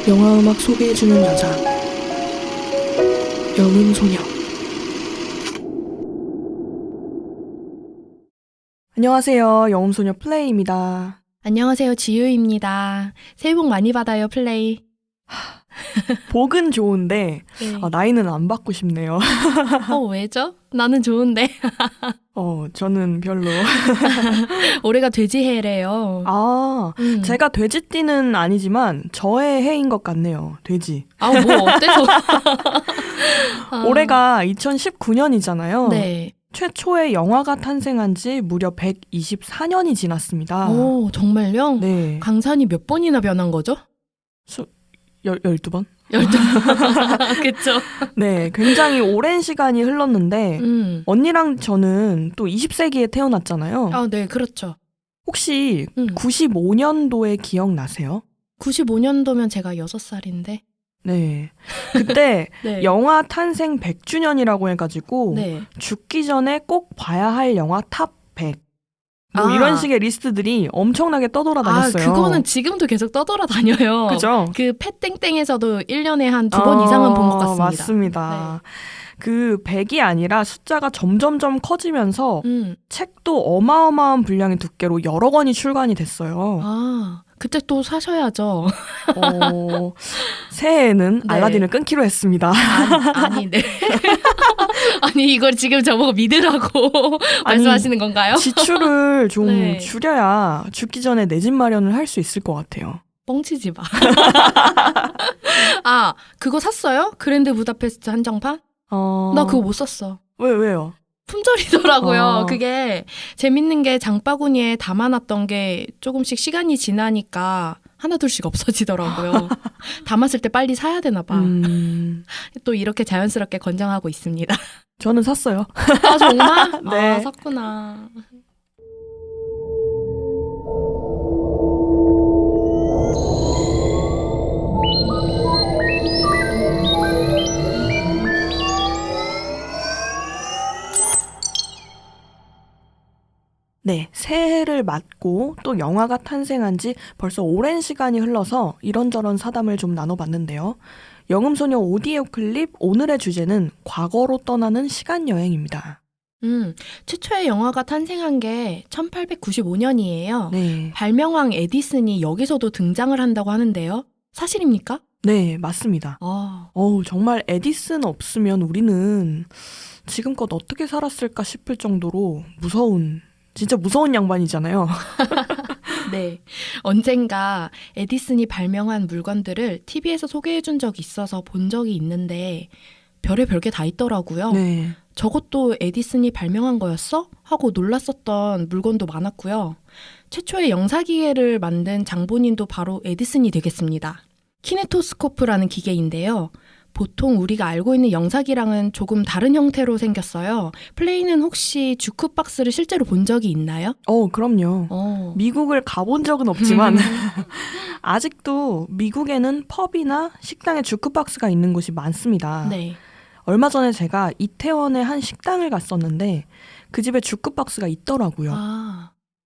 영화음악 소개해주는 여자 영음소녀. 안녕하세요. 영음소녀 플레이입니다. 안녕하세요. 지유입니다. 새해 복 많이 받아요, 플레이. 복은 좋은데 네. 나이는 안 받고 싶네요. 왜죠? 나는 좋은데. 저는 별로. 올해가 돼지해래요. 제가 돼지띠는 아니지만 저의 해인 것 같네요. 돼지. 뭐 어때서? 올해가 2019년이잖아요. 네. 최초의 영화가 탄생한 지 무려 124년이 지났습니다. 오, 정말요? 네. 강산이 몇 번이나 변한 거죠? 12번? 12번. 그쵸. 네, 굉장히 오랜 시간이 흘렀는데 언니랑 저는 또 20세기에 태어났잖아요. 네, 그렇죠. 혹시 95년도에 기억나세요? 95년도면 제가 6살인데. 네. 그때 네. 영화 탄생 100주년이라고 해가지고 네. 죽기 전에 꼭 봐야 할 영화 탑 100. 이런 식의 리스트들이 엄청나게 떠돌아다녔어요. 그거는 지금도 계속 떠돌아다녀요. 그죠? 그 팻땡땡에서도 1년에 한 2번 이상은 본 것 같습니다. 맞습니다. 네. 그 100이 아니라 숫자가 점점점 커지면서 책도 어마어마한 분량의 두께로 여러 권이 출간이 됐어요. 그때 또 사셔야죠. 새해에는 네. 알라딘을 끊기로 했습니다. 아니, 네. 아니, 이걸 지금 저보고 믿으라고 말씀하시는 건가요? 지출을 좀 네. 줄여야 죽기 전에 내 집 마련을 할 수 있을 것 같아요. 뻥치지 마. 그거 샀어요? 그랜드 부다페스트 한정판? 나 그거 못 샀어. 왜요? 품절이더라고요. 그게 재밌는 게 장바구니에 담아놨던 게 조금씩 시간이 지나니까 하나둘씩 없어지더라고요. 담았을 때 빨리 사야 되나 봐. 또 이렇게 자연스럽게 권장하고 있습니다. 저는 샀어요. 정말? 네. 샀구나. 네, 새해를 맞고 또 영화가 탄생한 지 벌써 오랜 시간이 흘러서 이런저런 사담을 좀 나눠봤는데요. 영음소녀 오디오 클립 오늘의 주제는 과거로 떠나는 시간여행입니다. 최초의 영화가 탄생한 게 1895년이에요. 네. 발명왕 에디슨이 여기서도 등장을 한다고 하는데요. 사실입니까? 네, 맞습니다. 정말 에디슨 없으면 우리는 지금껏 어떻게 살았을까 싶을 정도로 진짜 무서운 양반이잖아요. 네. 언젠가 에디슨이 발명한 물건들을 TV에서 소개해준 적이 있어서 본 적이 있는데 별의별 게 다 있더라고요. 네. 저것도 에디슨이 발명한 거였어? 하고 놀랐었던 물건도 많았고요. 최초의 영사기계를 만든 장본인도 바로 에디슨이 되겠습니다. 키네토스코프라는 기계인데요. 보통 우리가 알고 있는 영사기랑은 조금 다른 형태로 생겼어요. 플레이는 혹시 주크박스를 실제로 본 적이 있나요? 그럼요. 미국을 가본 적은 없지만 아직도 미국에는 펍이나 식당에 주크박스가 있는 곳이 많습니다. 네. 얼마 전에 제가 이태원의 한 식당을 갔었는데 그 집에 주크박스가 있더라고요.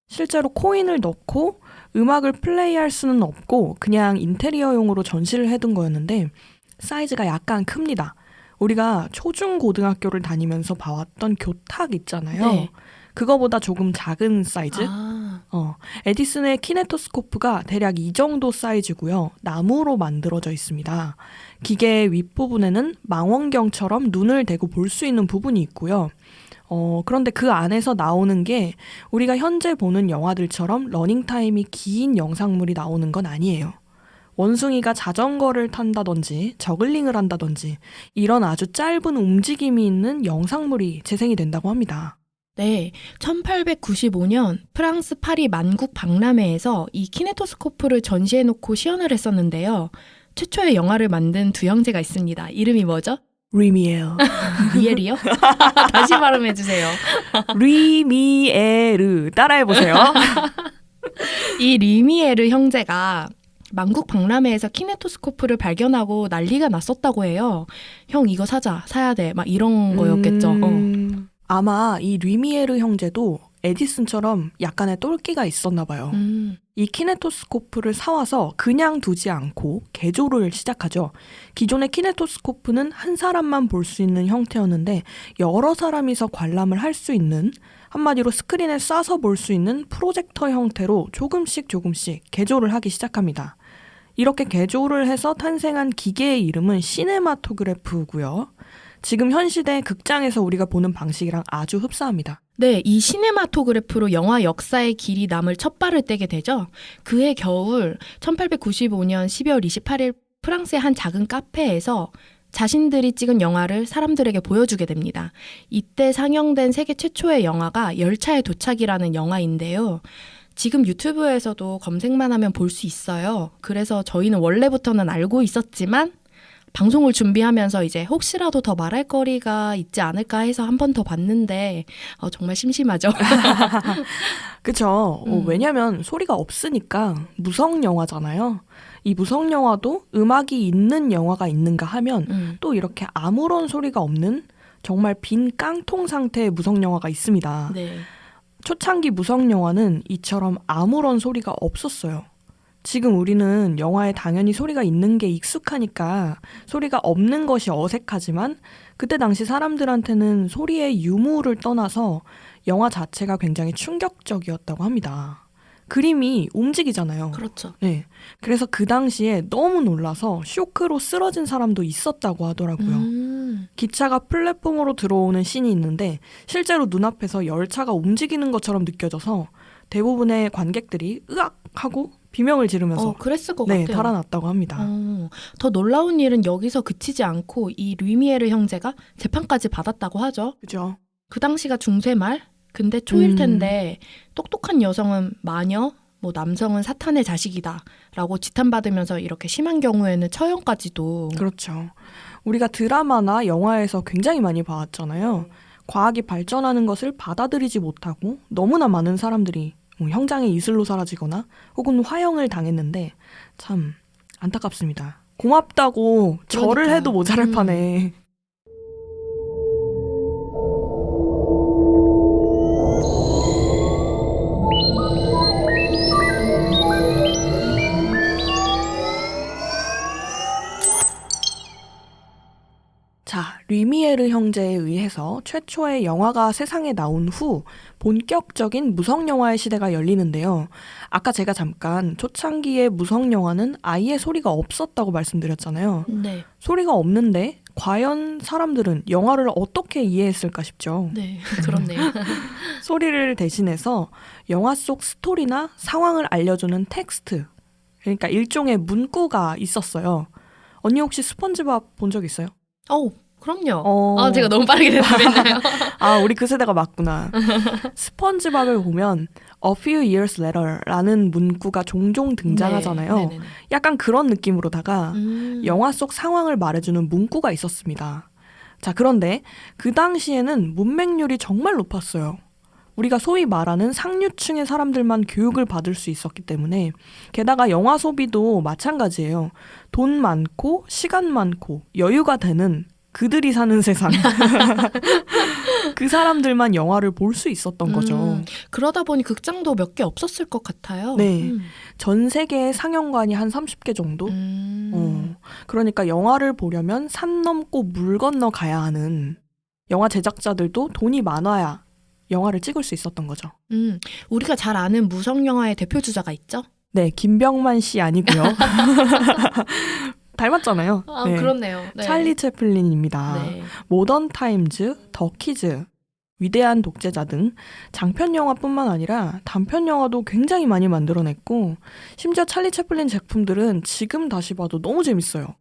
실제로 코인을 넣고 음악을 플레이할 수는 없고 그냥 인테리어용으로 전시를 해둔 거였는데 사이즈가 약간 큽니다. 우리가 초중고등학교를 다니면서 봐왔던 교탁 있잖아요. 네. 그거보다 조금 작은 사이즈? 에디슨의 키네토스코프가 대략 이 정도 사이즈고요. 나무로 만들어져 있습니다. 기계의 윗부분에는 망원경처럼 눈을 대고 볼 수 있는 부분이 있고요. 그런데 그 안에서 나오는 게 우리가 현재 보는 영화들처럼 러닝타임이 긴 영상물이 나오는 건 아니에요. 원숭이가 자전거를 탄다든지 저글링을 한다든지 이런 아주 짧은 움직임이 있는 영상물이 재생이 된다고 합니다. 네, 1895년 프랑스 파리 만국 박람회에서 이 키네토스코프를 전시해놓고 시연을 했었는데요. 최초의 영화를 만든 두 형제가 있습니다. 이름이 뭐죠? 리미엘. 리엘이요? 다시 발음해주세요. 리미에르. 따라해보세요. 이 리미에르 형제가 만국 박람회에서 키네토스코프를 발견하고 난리가 났었다고 해요. 형 이거 사야 돼. 막 이런 거였겠죠. 아마 이 리미에르 형제도 에디슨처럼 약간의 똘끼가 있었나 봐요. 이 키네토스코프를 사와서 그냥 두지 않고 개조를 시작하죠. 기존의 키네토스코프는 한 사람만 볼 수 있는 형태였는데 여러 사람이서 관람을 할 수 있는, 한마디로 스크린에 쏴서 볼 수 있는 프로젝터 형태로 조금씩 개조를 하기 시작합니다. 이렇게 개조를 해서 탄생한 기계의 이름은 시네마토그래프고요. 지금 현 시대 극장에서 우리가 보는 방식이랑 아주 흡사합니다. 네, 이 시네마토그래프로 영화 역사의 길이 남을 첫 발을 떼게 되죠. 그해 겨울 1895년 12월 28일 프랑스의 한 작은 카페에서 자신들이 찍은 영화를 사람들에게 보여주게 됩니다. 이때 상영된 세계 최초의 영화가 열차의 도착이라는 영화인데요. 지금 유튜브에서도 검색만 하면 볼 수 있어요. 그래서 저희는 원래부터는 알고 있었지만 방송을 준비하면서 이제 혹시라도 더 말할 거리가 있지 않을까 해서 한 번 더 봤는데 정말 심심하죠. 그쵸. 왜냐면 소리가 없으니까 무성 영화잖아요. 이 무성 영화도 음악이 있는 영화가 있는가 하면 또 이렇게 아무런 소리가 없는 정말 빈 깡통 상태의 무성 영화가 있습니다. 네. 초창기 무성 영화는 이처럼 아무런 소리가 없었어요. 지금 우리는 영화에 당연히 소리가 있는 게 익숙하니까 소리가 없는 것이 어색하지만 그때 당시 사람들한테는 소리의 유무를 떠나서 영화 자체가 굉장히 충격적이었다고 합니다. 그림이 움직이잖아요. 그렇죠. 네. 그래서 그 당시에 너무 놀라서 쇼크로 쓰러진 사람도 있었다고 하더라고요. 기차가 플랫폼으로 들어오는 씬이 있는데 실제로 눈앞에서 열차가 움직이는 것처럼 느껴져서 대부분의 관객들이 으악! 하고 비명을 지르면서 그랬을 것 네, 같아요. 달아났다고 합니다. 더 놀라운 일은 여기서 그치지 않고 이 루미에르 형제가 재판까지 받았다고 하죠. 그죠? 그 당시가 중세 말? 근데 초일 텐데 똑똑한 여성은 마녀, 남성은 사탄의 자식이다 라고 지탄받으면서 이렇게 심한 경우에는 처형까지도. 그렇죠. 우리가 드라마나 영화에서 굉장히 많이 봐왔잖아요. 과학이 발전하는 것을 받아들이지 못하고 너무나 많은 사람들이 형장의 이슬로 사라지거나 혹은 화형을 당했는데 참 안타깝습니다. 고맙다고 절을 그러니까요. 해도 모자랄 판에. 자, 류미에르 형제에 의해서 최초의 영화가 세상에 나온 후 본격적인 무성영화의 시대가 열리는데요. 아까 제가 잠깐 초창기의 무성영화는 아예 소리가 없었다고 말씀드렸잖아요. 네. 소리가 없는데 과연 사람들은 영화를 어떻게 이해했을까 싶죠. 네, 그렇네요. 소리를 대신해서 영화 속 스토리나 상황을 알려주는 텍스트, 그러니까 일종의 문구가 있었어요. 언니 혹시 스펀지밥 본 적 있어요? 그럼요. 제가 너무 빠르게 대답했나요? 우리 그 세대가 맞구나. 스펀지밥을 보면 A few years later라는 문구가 종종 등장하잖아요. 네. 약간 그런 느낌으로다가 영화 속 상황을 말해주는 문구가 있었습니다. 자, 그런데 그 당시에는 문맹률이 정말 높았어요. 우리가 소위 말하는 상류층의 사람들만 교육을 받을 수 있었기 때문에, 게다가 영화 소비도 마찬가지예요. 돈 많고 시간 많고 여유가 되는 그들이 사는 세상. 그 사람들만 영화를 볼 수 있었던 거죠. 그러다 보니 극장도 몇 개 없었을 것 같아요. 네. 전 세계의 상영관이 한 30개 정도? 그러니까 영화를 보려면 산 넘고 물 건너 가야 하는, 영화 제작자들도 돈이 많아야 영화를 찍을 수 있었던 거죠. 우리가 잘 아는 무성 영화의 대표 주자가 있죠? 네, 김병만 씨 아니고요. 닮았잖아요. 네. 그렇네요. 네. 찰리 채플린입니다. 네. 모던 타임즈, 더 키즈, 위대한 독재자 등 장편 영화뿐만 아니라 단편 영화도 굉장히 많이 만들어냈고, 심지어 찰리 채플린 제품들은 지금 다시 봐도 너무 재밌어요.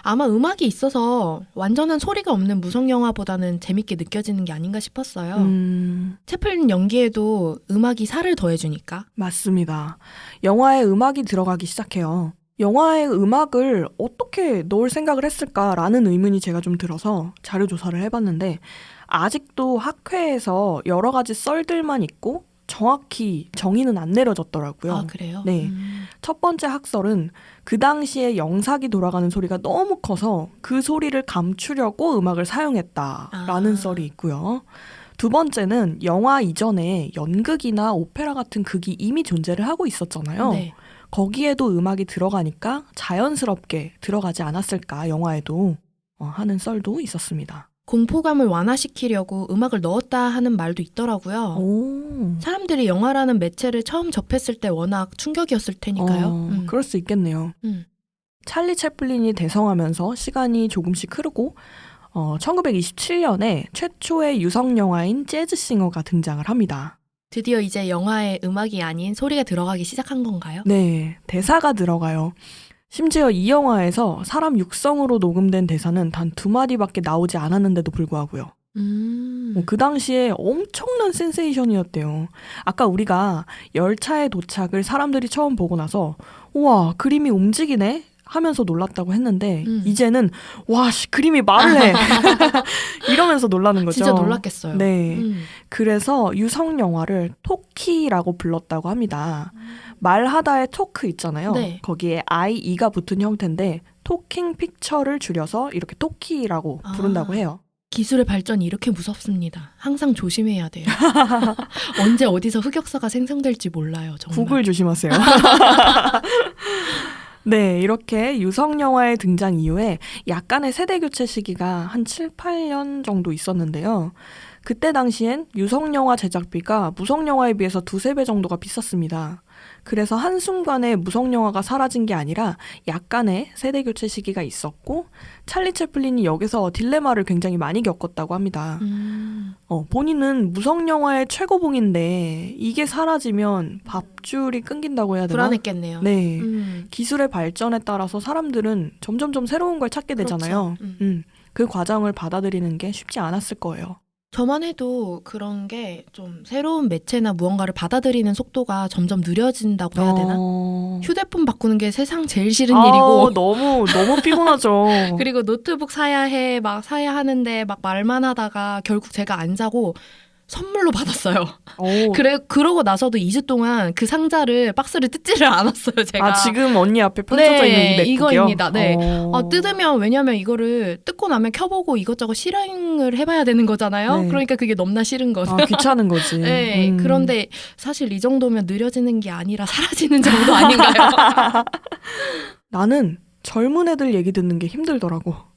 아마 음악이 있어서 완전한 소리가 없는 무성 영화보다는 재밌게 느껴지는 게 아닌가 싶었어요. 채플린 연기에도 음악이 살을 더해주니까. 맞습니다. 영화에 음악이 들어가기 시작해요. 영화의 음악을 어떻게 넣을 생각을 했을까라는 의문이 제가 좀 들어서 자료 조사를 해봤는데, 아직도 학회에서 여러 가지 썰들만 있고 정확히 정의는 안 내려졌더라고요. 그래요? 네. 첫 번째 학설은 그 당시에 영상이 돌아가는 소리가 너무 커서 그 소리를 감추려고 음악을 사용했다라는 썰이 있고요. 두 번째는 영화 이전에 연극이나 오페라 같은 극이 이미 존재를 하고 있었잖아요. 네. 거기에도 음악이 들어가니까 자연스럽게 들어가지 않았을까, 영화에도 하는 썰도 있었습니다. 공포감을 완화시키려고 음악을 넣었다 하는 말도 있더라고요. 오. 사람들이 영화라는 매체를 처음 접했을 때 워낙 충격이었을 테니까요. 그럴 수 있겠네요. 찰리 채플린이 대성하면서 시간이 조금씩 흐르고 1927년에 최초의 유성 영화인 재즈싱어가 등장을 합니다. 드디어 이제 영화에 음악이 아닌 소리가 들어가기 시작한 건가요? 네, 대사가 들어가요. 심지어 이 영화에서 사람 육성으로 녹음된 대사는 단 2마디밖에 나오지 않았는데도 불구하고요. 그 당시에 엄청난 센세이션이었대요. 아까 우리가 열차의 도착을 사람들이 처음 보고 나서 우와, 그림이 움직이네? 하면서 놀랐다고 했는데 이제는 와, 그림이 말을 해! 이러면서 놀라는 거죠. 진짜 놀랐겠어요. 네. 그래서 유성 영화를 토키라고 불렀다고 합니다. 말하다의 토크 있잖아요. 네. 거기에 IE가 붙은 형태인데 토킹 픽처를 줄여서 이렇게 토키라고 부른다고 해요. 기술의 발전이 이렇게 무섭습니다. 항상 조심해야 돼요. 언제 어디서 흑역사가 생성될지 몰라요. 정말. 구글 조심하세요. 네, 이렇게 유성 영화의 등장 이후에 약간의 세대 교체 시기가 한 7, 8년 정도 있었는데요. 그때 당시엔 유성 영화 제작비가 무성 영화에 비해서 2~3배 정도가 비쌌습니다. 그래서 한순간에 무성 영화가 사라진 게 아니라 약간의 세대 교체 시기가 있었고 찰리 채플린이 여기서 딜레마를 굉장히 많이 겪었다고 합니다. 본인은 무성 영화의 최고봉인데 이게 사라지면 밥줄이 끊긴다고 해야 되나? 불안했겠네요. 네. 기술의 발전에 따라서 사람들은 점점점 새로운 걸 찾게 되잖아요. 그렇죠. 그 과정을 받아들이는 게 쉽지 않았을 거예요. 저만 해도 그런 게 좀 새로운 매체나 무언가를 받아들이는 속도가 점점 느려진다고 해야 되나? 휴대폰 바꾸는 게 세상 제일 싫은 일이고 너무 피곤하죠. 그리고 노트북 사야 해, 막 사야 하는데 막 말만 하다가 결국 제가 안 사고 선물로 받았어요. 그러고 나서도 2주 동안 그 상자를 박스를 뜯지를 않았어요, 제가. 지금 언니 앞에 펼쳐져 있는 이 맥북이요? 이거입니다. 네. 뜯으면 왜냐면 이거를 뜯고 나면 켜보고 이것저것 실행을 해봐야 되는 거잖아요. 네. 그러니까 그게 너무나 싫은 거죠. 귀찮은 거지. 네. 그런데 사실 이 정도면 느려지는 게 아니라 사라지는 정도 아닌가요? 나는 젊은 애들 얘기 듣는 게 힘들더라고.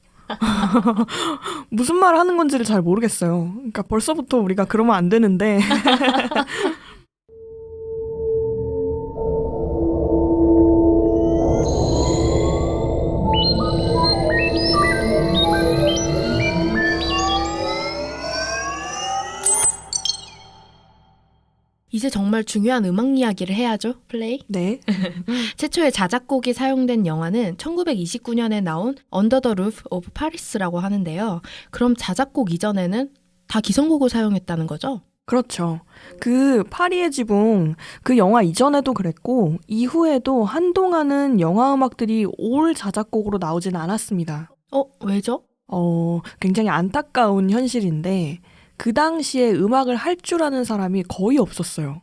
무슨 말 하는 건지를 잘 모르겠어요. 그러니까 벌써부터 우리가 그러면 안 되는데. 이제 정말 중요한 음악 이야기를 해야죠, 플레이. 네. 최초의 자작곡이 사용된 영화는 1929년에 나온 Under the Roof of Paris라고 하는데요. 그럼 자작곡 이전에는 다 기성곡을 사용했다는 거죠? 그렇죠. 그 파리의 지붕, 그 영화 이전에도 그랬고 이후에도 한동안은 영화 음악들이 올 자작곡으로 나오진 않았습니다. 왜죠? 굉장히 안타까운 현실인데 그 당시에 음악을 할 줄 아는 사람이 거의 없었어요.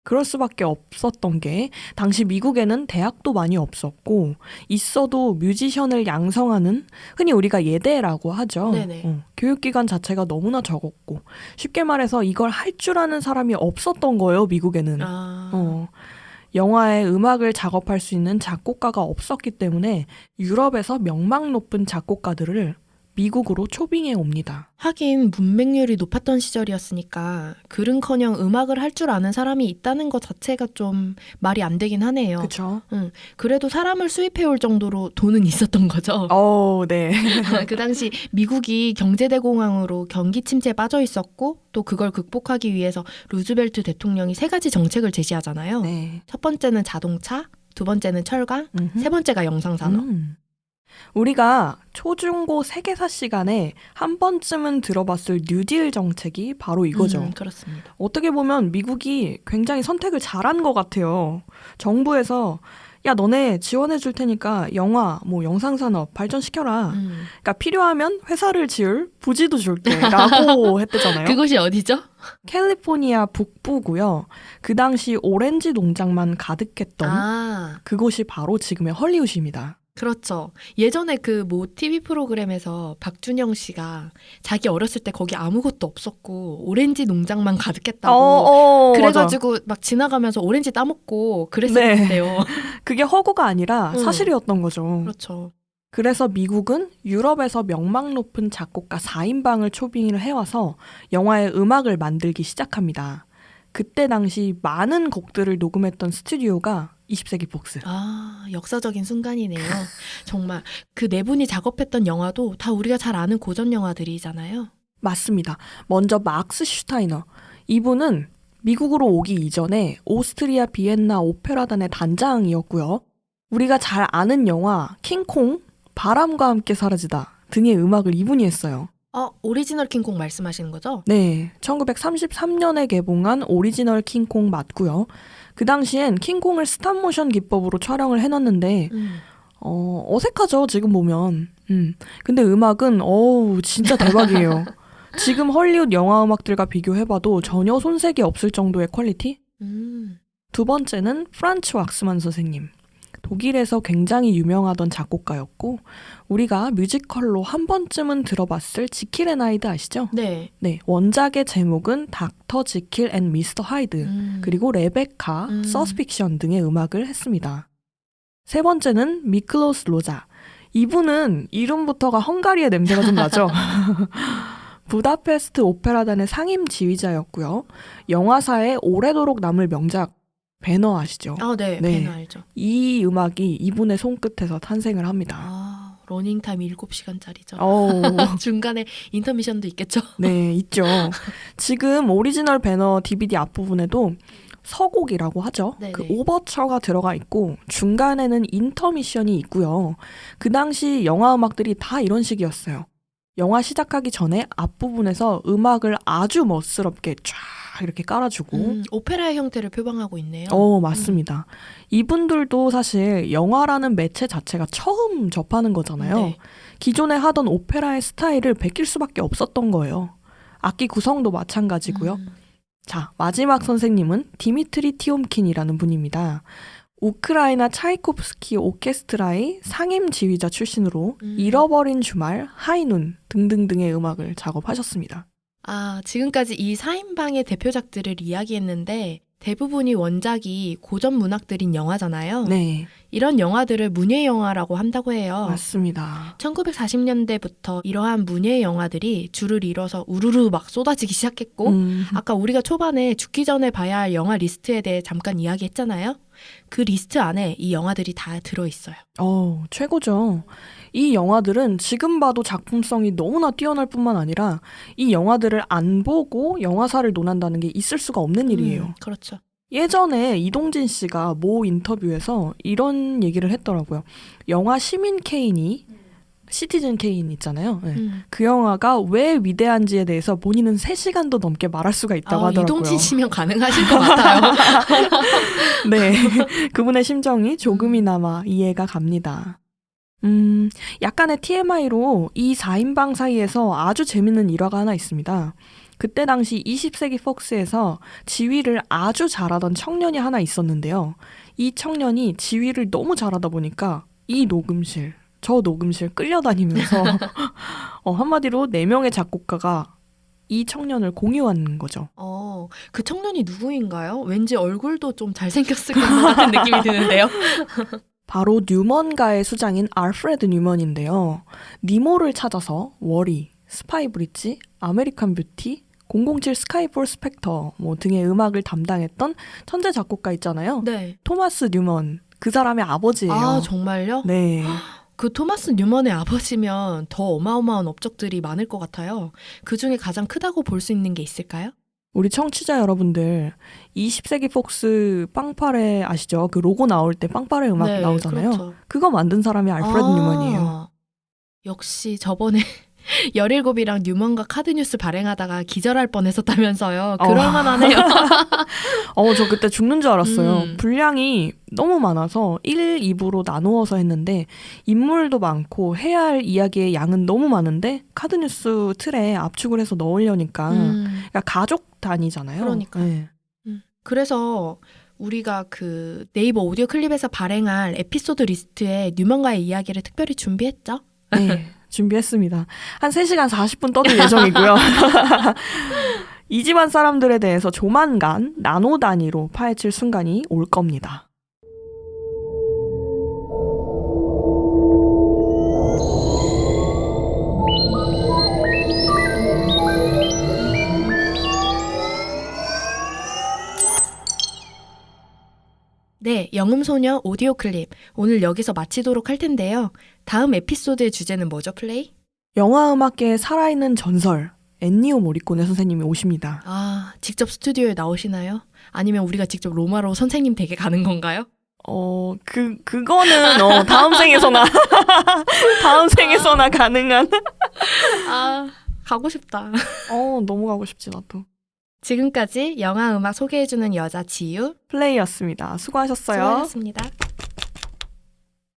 그럴 수밖에 없었던 게 당시 미국에는 대학도 많이 없었고 있어도 뮤지션을 양성하는 흔히 우리가 예대라고 하죠. 네네. 교육기관 자체가 너무나 적었고 쉽게 말해서 이걸 할 줄 아는 사람이 없었던 거예요, 미국에는. 영화에 음악을 작업할 수 있는 작곡가가 없었기 때문에 유럽에서 명망 높은 작곡가들을 미국으로 초빙해 옵니다. 하긴 문맹률이 높았던 시절이었으니까 글은커녕 음악을 할 줄 아는 사람이 있다는 것 자체가 좀 말이 안 되긴 하네요. 그렇죠. 그래도 사람을 수입해올 정도로 돈은 있었던 거죠. 네. 그 당시 미국이 경제대공황으로 경기 침체에 빠져 있었고 또 그걸 극복하기 위해서 루즈벨트 대통령이 3가지 정책을 제시하잖아요. 네. 첫 번째는 자동차, 두 번째는 철강, 세 번째가 영상산업. 우리가 초중고 세계사 시간에 한 번쯤은 들어봤을 뉴딜 정책이 바로 이거죠. 그렇습니다. 어떻게 보면 미국이 굉장히 선택을 잘한 것 같아요. 정부에서 야, 너네 지원해 줄 테니까 영화, 영상산업 발전시켜라. 그러니까 필요하면 회사를 지을 부지도 줄게 라고 했대잖아요. 그곳이 어디죠? 캘리포니아 북부고요. 그 당시 오렌지 농장만 가득했던 그곳이 바로 지금의 헐리우드입니다. 그렇죠. 예전에 그 뭐 TV 프로그램에서 박준영 씨가 자기 어렸을 때 거기 아무것도 없었고 오렌지 농장만 가득했다고 그래가지고 맞아. 막 지나가면서 오렌지 따먹고 네. 그랬었는데요. 그게 허구가 아니라 사실이었던 거죠. 그렇죠. 그래서 미국은 유럽에서 명망 높은 작곡가 4인방을 초빙을 해와서 영화의 음악을 만들기 시작합니다. 그때 당시 많은 곡들을 녹음했던 스튜디오가 20세기 폭스. 아, 역사적인 순간이네요. 정말 그 네 분이 작업했던 영화도 다 우리가 잘 아는 고전 영화들이잖아요. 맞습니다. 먼저 막스 슈타이너. 이분은 미국으로 오기 이전에 오스트리아 비엔나 오페라단의 단장이었고요. 우리가 잘 아는 영화 킹콩, 바람과 함께 사라지다 등의 음악을 이분이 했어요. 오리지널 킹콩 말씀하시는 거죠? 네, 1933년에 개봉한 오리지널 킹콩 맞고요. 그 당시엔 킹콩을 스탑모션 기법으로 촬영을 해놨는데 어색하죠, 지금 보면. 근데 음악은 진짜 대박이에요. 지금 헐리우드 영화 음악들과 비교해봐도 전혀 손색이 없을 정도의 퀄리티? 두 번째는 프란츠 왁스만 선생님. 독일에서 굉장히 유명하던 작곡가였고 우리가 뮤지컬로 한 번쯤은 들어봤을 지킬 앤 하이드 아시죠? 네. 네, 원작의 제목은 닥터 지킬 앤 미스터 하이드 그리고 레베카, 서스픽션 등의 음악을 했습니다. 세 번째는 미클로스 로자. 이분은 이름부터가 헝가리의 냄새가 좀 나죠? 부다페스트 오페라단의 상임 지휘자였고요. 영화사에 오래도록 남을 명작 배너 아시죠? 네. 네. 배너 알죠. 이 음악이 이분의 손끝에서 탄생을 합니다. 러닝타임 7시간짜리죠. 중간에 인터미션도 있겠죠? 네, 있죠. 지금 오리지널 배너 DVD 앞부분에도 서곡이라고 하죠. 네네. 그 오버처가 들어가 있고 중간에는 인터미션이 있고요. 그 당시 영화 음악들이 다 이런 식이었어요. 영화 시작하기 전에 앞부분에서 음악을 아주 멋스럽게 쫙 이렇게 깔아주고 오페라의 형태를 표방하고 있네요. 맞습니다. 이분들도 사실 영화라는 매체 자체가 처음 접하는 거잖아요. 네. 기존에 하던 오페라의 스타일을 베낄 수밖에 없었던 거예요. 악기 구성도 마찬가지고요. 자, 마지막 선생님은 디미트리 티옴킨이라는 분입니다. 우크라이나 차이코프스키 오케스트라의 상임 지휘자 출신으로 잃어버린 주말, 하이눈 등등등의 음악을 작업하셨습니다. 지금까지 이 4인방의 대표작들을 이야기했는데 대부분이 원작이 고전 문학들인 영화잖아요. 네, 이런 영화들을 문예 영화라고 한다고 해요. 맞습니다. 1940년대부터 이러한 문예 영화들이 줄을 이뤄서 우르르 막 쏟아지기 시작했고 아까 우리가 초반에 죽기 전에 봐야 할 영화 리스트에 대해 잠깐 이야기했잖아요. 그 리스트 안에 이 영화들이 다 들어있어요. 최고죠. 이 영화들은 지금 봐도 작품성이 너무나 뛰어날 뿐만 아니라 이 영화들을 안 보고 영화사를 논한다는 게 있을 수가 없는 일이에요. 그렇죠. 예전에 이동진 씨가 모 인터뷰에서 이런 얘기를 했더라고요. 영화 시민 케인이 시티즌 케인 있잖아요. 네. 그 영화가 왜 위대한지에 대해서 본인은 3시간도 넘게 말할 수가 있다고 하더라고요. 이동진 씨면 가능하실 것 같아요. 네, 그분의 심정이 조금이나마 이해가 갑니다. 약간의 TMI로 이 4인방 사이에서 아주 재밌는 일화가 하나 있습니다. 그때 당시 20세기 폭스에서 지휘를 아주 잘하던 청년이 하나 있었는데요. 이 청년이 지휘를 너무 잘하다 보니까 이 녹음실, 저 녹음실 끌려다니면서 한마디로 4명의 작곡가가 이 청년을 공유하는 거죠. 그 청년이 누구인가요? 왠지 얼굴도 좀 잘생겼을 것 같은 느낌이 드는데요. 바로 뉴먼가의 수장인 알프레드 뉴먼인데요. 니모를 찾아서 워리, 스파이 브릿지, 아메리칸 뷰티, 007 스카이폴 스펙터 등의 음악을 담당했던 천재 작곡가 있잖아요. 네. 토마스 뉴먼, 그 사람의 아버지예요. 정말요? 네. 그 토마스 뉴먼의 아버지면 더 어마어마한 업적들이 많을 것 같아요. 그 중에 가장 크다고 볼 수 있는 게 있을까요? 우리 청취자 여러분들 20세기 폭스 빵파레 아시죠? 그 로고 나올 때 빵파레 음악 나오잖아요. 그렇죠. 그거 만든 사람이 알프레드 뉴먼이에요. 역시 저번에 17이랑 뉴먼과 카드뉴스 발행하다가 기절할 뻔했었다면서요. 그럴만하네요. 저 그때 죽는 줄 알았어요. 분량이 너무 많아서 1, 2부로 나누어서 했는데 인물도 많고 해야 할 이야기의 양은 너무 많은데 카드뉴스 틀에 압축을 해서 넣으려니까 그러니까 가족 단위잖아요. 그러니까요. 네. 그래서 우리가 그 네이버 오디오 클립에서 발행할 에피소드 리스트에 뉴먼가의 이야기를 특별히 준비했죠? 네, 준비했습니다. 한 3시간 40분 떠들 예정이고요. 이 집안 사람들에 대해서 조만간 나노 단위로 파헤칠 순간이 올 겁니다. 네, 영음소녀 오디오 클립. 오늘 여기서 마치도록 할 텐데요. 다음 에피소드의 주제는 뭐죠, 플레이? 영화 음악계의 살아있는 전설, 엔니오 모리코네 선생님이 오십니다. 아, 직접 스튜디오에 나오시나요? 아니면 우리가 직접 로마로 선생님 댁에 가는 건가요? 그거는 다음 생에서나 다음 생에서나 가능한. 아, 가고 싶다. 너무 가고 싶지 나도. 지금까지 영화 음악 소개해주는 여자 지유 플레이였습니다. 수고하셨어요. 수고하셨습니다.